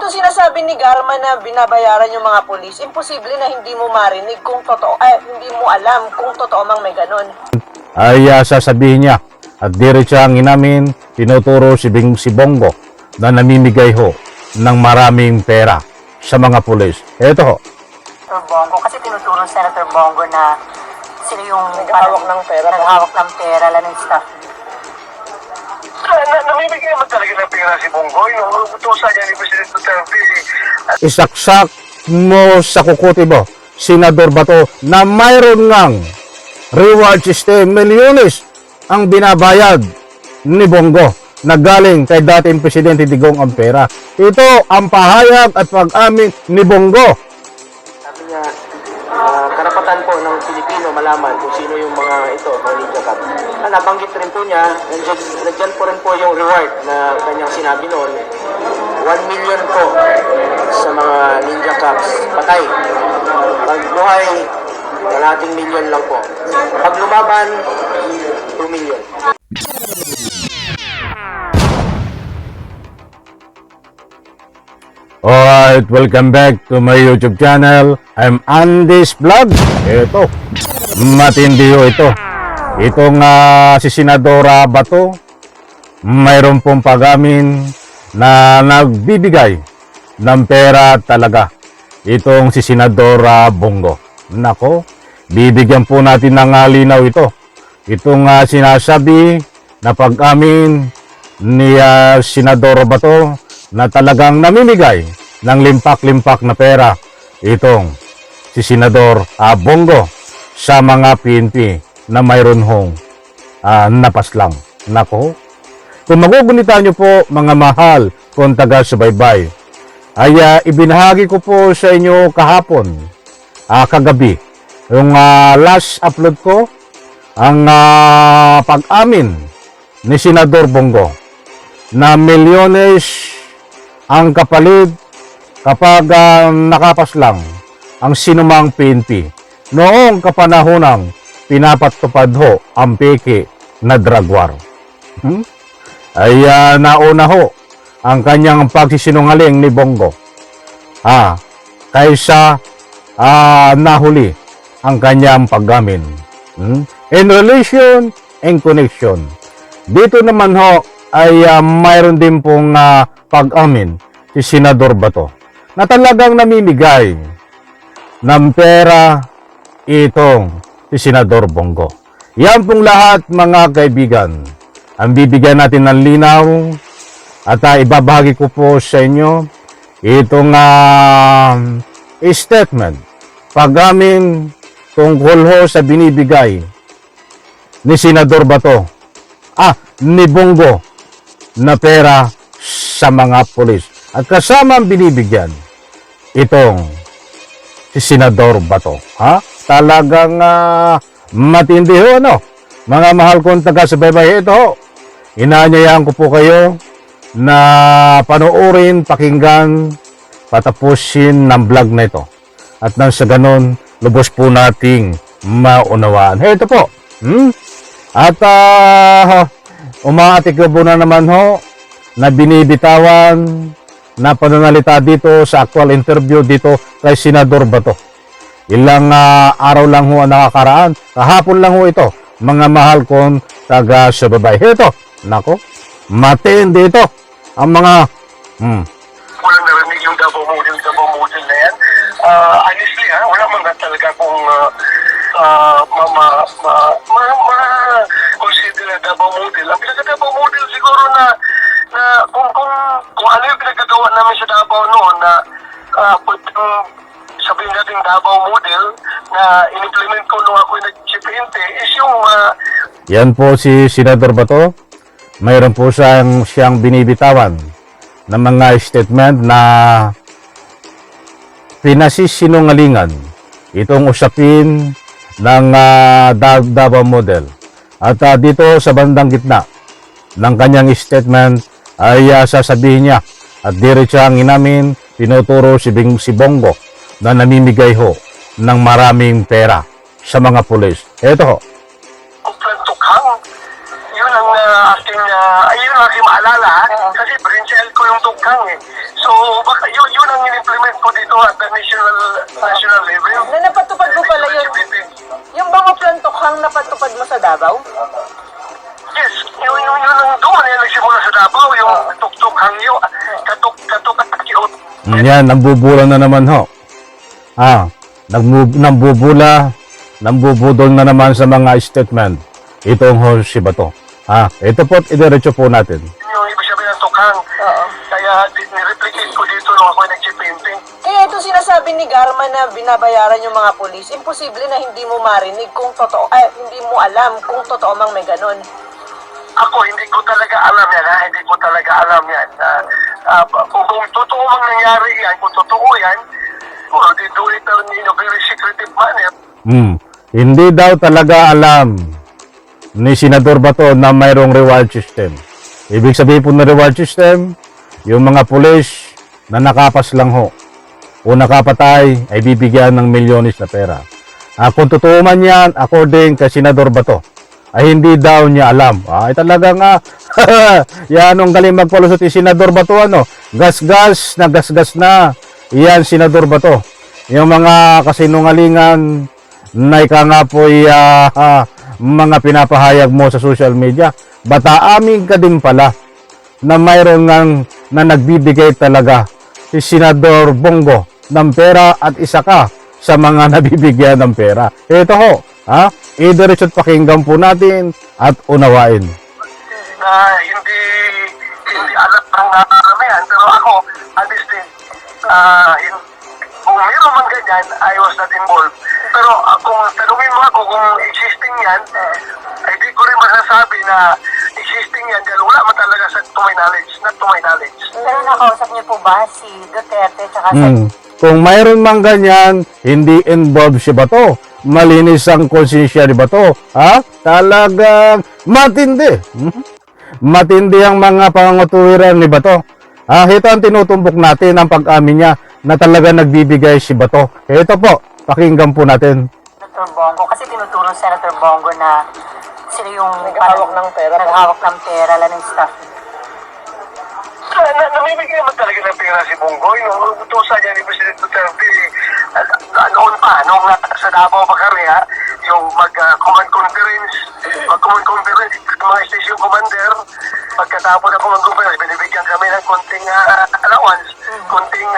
itong sinasabi ni Garma na binabayaran yung mga polis, imposible na hindi mo marinig kung totoo, hindi mo alam kung totoo mang may ganun. Ay sasabihin niya at diretso ang inamin, tinuturo si Bongo na namimigay ho ng maraming pera sa mga pulis. Ito ho. Senator Bongo, kasi tinuturo ng Senator Bongo na sila yung Naghahawak ng pera. naghahawak ng pera, lalo yung staff. Namimigay naman talaga ng pera si Bongoy. Utusan niya ni President Duterte. Isaksak mo sa kukuti mo, Senador Bato, na mayroon ngang reward system, milyones ang binabayad ni Bongo na galing kay dating Presidente Digong ang pera. Ito ang pahayag at pag-amin ni Bongo. Sabi niya, karapatan po ng Pilipino malaman kung sino yung mga ito, mga Ninja Cup. Nabanggit rin po niya, nandiyan po rin po yung reward na kanyang sinabi noon, 1 million po sa mga Ninja Cups patay. Pag buhay, kalahating milyon lang po. Pag lumaban, 2 million. Alright, welcome back to my YouTube channel. I'm Andy's Vlog. Ito, matindi ho ito. Itong si Senadora Bato, mayroon pong pag-amin na nagbibigay ng pera talaga. Itong si Senadora Bongo. Nako, bibigyan po natin ng linaw ito. Itong sinasabi na pag-amin ni Senadora Bato na talagang namimigay ng limpak-limpak na pera itong si Senador Bongo sa mga PNP na mayroon hong napaslang. Nako, kung magugunita nyo po mga mahal kung taga-subaybay, ay ibinahagi ko po sa inyo kahapon, kagabi, yung last upload ko, ang pag-amin ni Senador Bongo na milyones ang kapalit kapag nakapaslang ang sinumang PNP noong kapanahonang pinapatupad ho ang peke na drug war. Ay nauna ho ang kanyang pagsisinungaling ni Bongo kaysa nahuli ang kanyang paggamin. In relation and connection, dito naman ho ay mayroon din pong pag-amin si Senador Bato na talagang namimigay ng pera itong si Senador Bongo. Yan pong lahat mga kaibigan ang bibigyan natin ng linaw at ibabahagi ko po sa inyo itong statement pag-amin tungkol ho sa binibigay ni Senador Bato ni Bongo na pera sa mga pulis at kasama ang binibigyan itong si Senador Bato. Talagang matindi ho, ano? Mga mahal kong taga-subaybay, ito ho. Inaanyayahan ko po kayo na panoorin, pakinggan, patapusin ng vlog na ito. At nang sa ganon, lubos po nating maunawaan. Ito po. At umaatikabo na naman ho na binibitawan na pananalita dito sa actual interview dito kay Senador Bato. Ilang araw lang ho ang nakakaraan. Kahapon lang ho ito, mga mahal kong taga-subaybay. Ito, nako, matindi ito. Ang mga, Walang narinig yung Davao model na yan. Honestly, wala man talaga kung consider na Davao model. Ang pinaka-Davao model siguro na kung ano yung pinagagawa namin sa Davao noon na sabihin natin Davao model na in-implement ko nung ako'y nag-chipinte is yung yan po si Senador Bato. Mayroon po siyang binibitawan ng mga statement na pinasisinungalingan itong usapin ng Davao model. At dito sa bandang gitna ng kanyang statement ay sasabihin niya at diretso ang inamin, tinuturo si Bongo na namimigay ho ng maraming pera sa mga pulis. Ito ho. tukhang. Yun ang aking maalala. Kasi child ko yung tughang eh. So, baka yun ang in-implement ko dito at the national level. Na napatupad mo pala yun. Yung bang plan tukhang napatupad mo sa Davao? Yes, yun ang doon yan nagsimula sa Davao, yung tuk-tukhang yun, katuk-katuk-kiot. Yan, nambubula na naman ho. Nambubudol na naman sa mga statement. Itong ho si Bato. Ito po, idiretso po natin. Yung ibig sabihin ng tukhang. Oo. Kaya nireplicate ko dito nung ako nag-painting. Kaya ito sinasabi ni Garma na binabayaran yung mga polis, imposible na hindi mo marinig kung totoo, hindi mo alam kung totoo mang may ganun. Ako, hindi ko talaga alam yan, ha? Hindi ko talaga alam yan. Kung totoo mang nangyari yan, kung totoo yan, they do it in a very secretive manner. Hindi daw talaga alam ni Senador Bato na mayroong reward system. Ibig sabihin po ng reward system, yung mga pulis na nakapas lang ho o nakapatay ay bibigyan ng milyones na pera. Kung totoo man yan, according kay Senador Bato, ay hindi daw niya alam. Ay talaga nga, yan ang galing magpalusot ni Senador Bato, gasgas na. Yan, Senador Bato. Yung mga kasinungalingan na ika nga po mga pinapahayag mo sa social media, bata amin ka din pala na mayroon na nagbibigay talaga si Senador Bongo ng pera at isa ka sa mga nabibigyan ng pera. Ito ho, idiretso at pakinggan po natin at unawain. Na hindi alam ng karamihan, pero ako, honestly, kung meron man ganyan, I was not involved. Pero kung tanungin mo ako kung existing yan, ay di ko rin masasabi na existing yan dahil wala man talaga to my knowledge, not to my knowledge. Pero nakausap niyo po ba si Duterte tsaka sa... Kung mayroon mang ganyan, hindi involved si Bato. Malinis ang konsensya ni Bato. Talagang matindi. Matindi ang mga pangatuwiran ni Bato. Ito ang tinutumbok natin ang pag-amin niya na talaga nagbibigay si Bato. Ito po, pakinggan po natin. Senator Bongo, kasi tinuturo ni Senator Bongo na sila yung Naghahawak ng pera. naghahawak ng pera, lalo ng staff. Namimigay naman talaga ng pera si Bongoy. Utusan niya ni President Duterte noon pa, nung sa Davao Bacaria, yung mag-command conference, mga station commander, pagkatapos ng command conference, binibigyan kami ng konting allowance, konting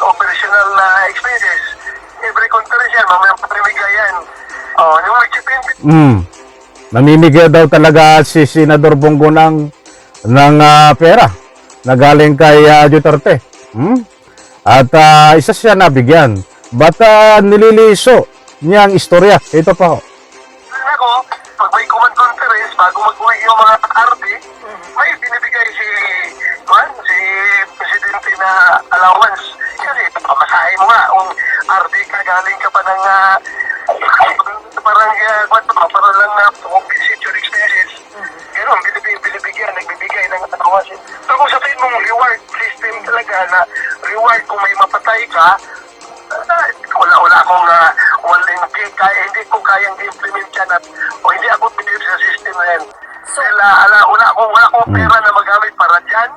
operational expenses. Every conference yan, mamaya pamimigay yan. Yung mag-chipin. Namimigay daw talaga si Senador Bongo ng pera na galing kay Duterte. At isa siya nabigyan. Ba't nililiso niya ang istorya? Ito pa ho. Ako, pag may command conference, bago mag-uwi yung mga RD, may binibigay si Presidente na allowance. Kasi pamasahe mo nga, kung RD ka, galing ka pa ng parang lang na visit your expenses. Ganun, nagbibigay ng allowance. Pero kung sabihin mong reward system talaga na reward kung may mapatay ka, wala akong hindi ko kayang i-implement yan o hindi ako pinili sa system na yan. Dahil wala akong pera na magamit para dyan,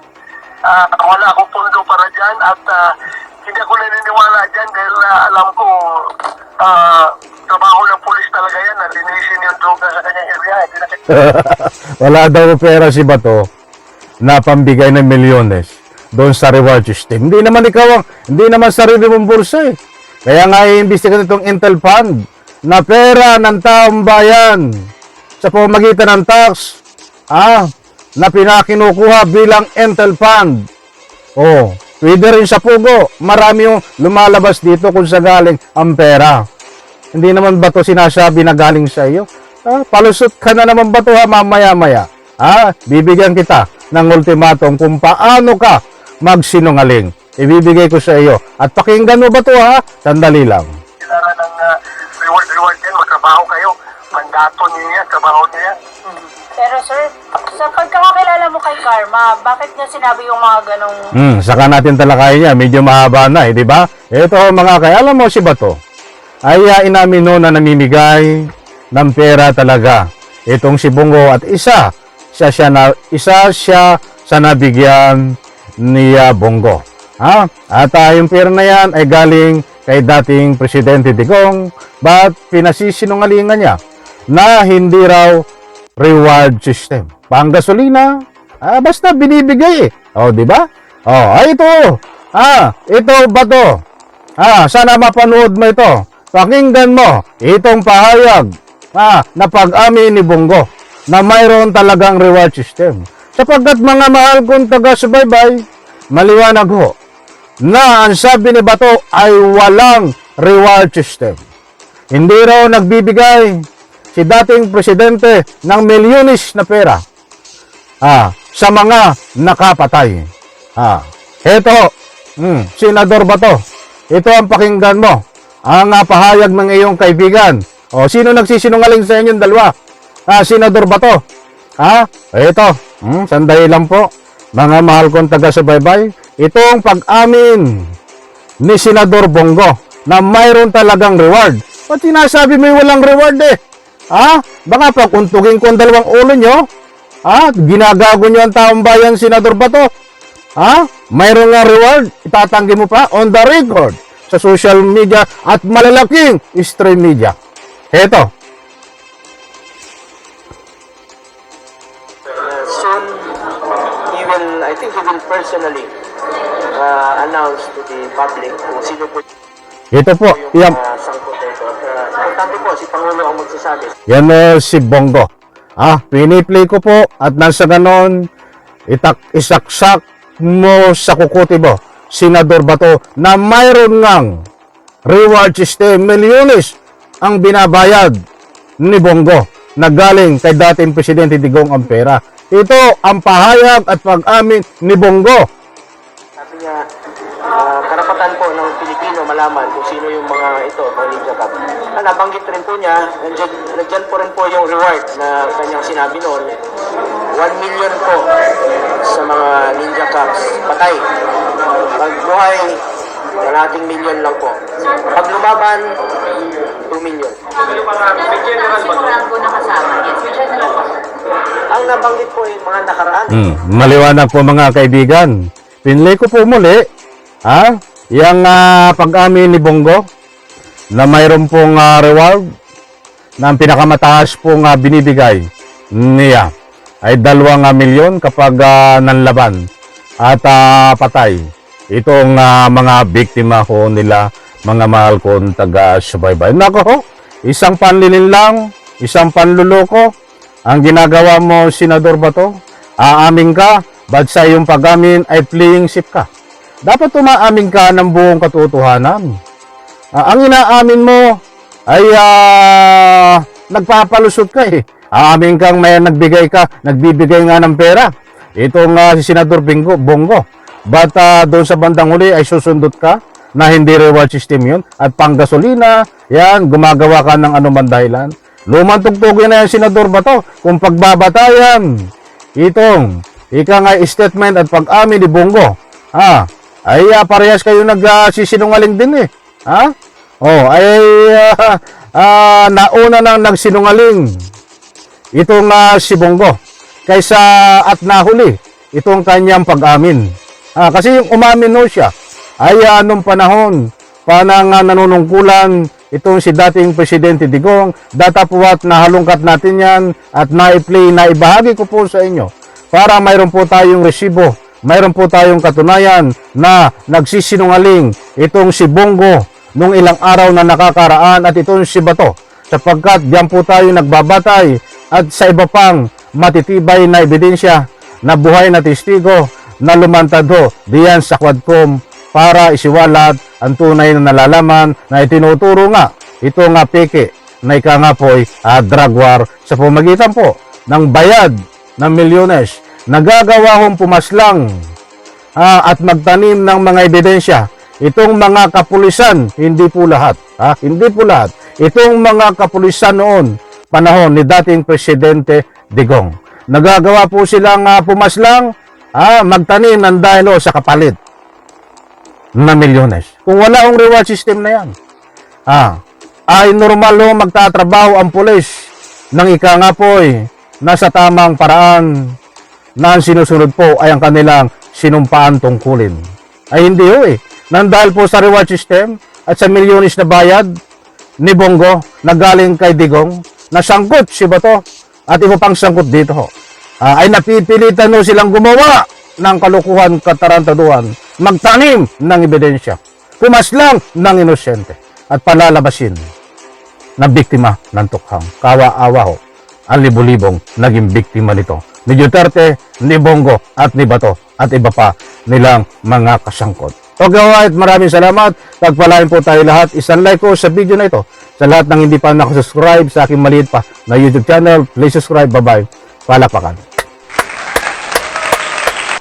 wala akong pondo para dyan at hindi ako naniniwala dyan dahil alam ko trabaho ng pulis talaga yan na linisin yung droga sa kanyang area. Wala daw pera si Bato na pambigay ng milyones doon sa reward system. Hindi naman sarili mong bulsa eh. Kaya nga iimbestigahan itong Intel Fund na pera ng taong bayan sa pamamagitan ng tax na pinakinukuha bilang Intel Fund. Pwede rin sa Pugo. Marami yung lumalabas dito kung sa galing ang pera. Hindi naman ba ito sinasabi na galing sa iyo? Palusot ka na naman ba ito mamaya-maya? Bibigyan kita ng ultimatum kung paano ka magsinungaling. Ibibigay ko sa iyo. At pakinggan mo ba ito Sandali lang. Kailangan ng reward yan, magtrabaho kayo. Mandato niyo yan, trabaho niyo yan. Pero sir, sa pagkakakilala mo kay Karma, bakit niya sinabi yung mga ganong... Saka natin talakayin niya. Medyo mahaba na di ba? Ito mga kaya, alam mo si Bato, ay inamin no na namimigay ng pera talaga. Itong si Bongo at isa siya sa nabigyan ni Bongo. At yung pera na yan ay galing kay dating Presidente Digong, but pinasisinungalingan niya na hindi raw reward system. Panggasolina, basta binibigay eh. O, di ba? O, ito. Ito ba to? Sana mapanood mo ito. Pakinggan mo itong pahayag na pag-amin ni Bongo na mayroon talagang reward system. Sapagkat mga mahal kong taga-subaybay, maliwanag ho na ang sabi ni Bato ay walang reward system. Hindi raw nagbibigay si dating presidente ng milyones na pera sa mga nakapatay. Ito, Senador Bato, ito ang pakinggan mo, ang pahayag ng iyong kaibigan. O, sino nagsisinungaling sa inyong dalawa? Senador Bato. Ito, sandali lang po, mga mahal kong taga-subaybay, itong pag-amin ni Senador Bongo na mayroon talagang reward. Ba't sinasabi mo walang reward eh? Baka pag-untugin ko ang dalawang ulo nyo, ginagago nyo ang taong bayan, Senador Bato. Mayroon nga reward, itatanggi mo pa on the record sa social media at malalaking stream media. Heto. Soon, I think he will personally announce to the public kung sino po Ito po, yung yan. sangkot nito. Importante po, si Pangulo ang magsasabi. Yan si Bongo. Piniplay ko po at nasa ganon, isaksak mo sa kukuti mo, Senador Bato, na mayroon ngang reward system, milyones ang binabayad ni Bongo na galing kay dating Presidente Digong ang pera. Ito ang pahayag at pag-amin ni Bongo. Sabi niya, karapatan po ng Pilipino malaman kung sino yung mga ito, mga Ninja Cup. Nabanggit rin po niya, nandyan po rin po yung reward na kanyang sinabi noon, 1 million po sa mga Ninja Cups patay. Pag buhay, kalating million lang po. Pag lumaban, 2 million. Sinong rango na kasama? Yes, General. Ang nabanggit po yung mga nakaraan. Maliwanag po mga kaibigan. Pinlay ko po muli, yung pag-amin ni Bongo na mayroon pong reward na ang pinakamataas pong binibigay niya ay 2 milyon kapag nanlaban at patay. Itong mga biktima ho nila, mga mahal kong taga-subaybay. Nako ho, isang panlilin lang, isang panluloko ang ginagawa mo, Senador Bato. Aamin ka, but sa iyong pag-amin ay playing safe ka. Dapat umaamin ka ng buong katotohanan. Ang inaamin mo ay nagpapalusot ka eh. Aamin kang may nagbibigay nga ng pera. Itong si Senador Bongo. But doon sa bandang huli ay susundot ka na hindi reward system yun. At panggasolina, yan, gumagawa ka ng anuman dahilan. Lumang tugtugin na yan, Senador Bato. Kung pagbabatayan, itong statement at pag-amin ni Bongo, ay parehas kayo nagsisinungaling din eh. Nauna nang nagsinungaling itong si Bongo kaysa at nahuli itong kanyang pag-amin. Kasi yung umamin no siya ay nung panahon panang nanunungkulan itong si dating Presidente Digong. Datapuat nahalungkat natin yan at na-play, naibahagi ko po sa inyo para mayroon po tayong resibo, mayroon po tayong katunayan na nagsisinungaling itong si Bongo nung ilang araw na nakakaraan at itong si Bato, sapagkat diyan po tayo nagbabatay at sa iba pang matitibay na ebidensya na buhay na testigo na lumantad ho diyan sa Quadcom para isiwalat ang tunay na nalalaman na itinuturo nga ito nga peke na ika nga po'y drug war sa pamagitan po ng bayad ng milyones. Nagagawa hong pumaslang at magtanim ng mga ebidensya itong mga kapulisan, hindi po lahat. Hindi po lahat. Itong mga kapulisan noon, panahon ni dating Presidente Digong. Nagagawa po silang pumaslang, magtanim ng dahil sa kapalit na milyones. Kung wala ang reward system na yan, ay normal ho magtatrabaho ang pulis ng ika nga po'y nasa tamang paraan na ang sinusunod po ay ang kanilang sinumpaan tungkulin. Ay hindi ho eh. Nang dahil po sa reward system at sa milyones na bayad ni Bongo na galing kay Digong, nasangkot si Bato at iba pang sangkot dito ho. Ay napipilitan ho silang gumawa ng kalukuhan katarantaduhan, magtanim ng ebidensya, pumaslang ng inosente at palalabasin na biktima ng tukhang. Kawa-awa ho ang libu-libong naging biktima nito ni Duterte, ni Bongo at ni Bato at iba pa nilang mga kasangkot. Okay, alright, maraming salamat. Pagpalain po tayo lahat. Isang like ko sa video na ito. Sa lahat ng hindi pa nakasubscribe sa aking maliit pa na YouTube channel, please subscribe. Bye-bye. Palapakan.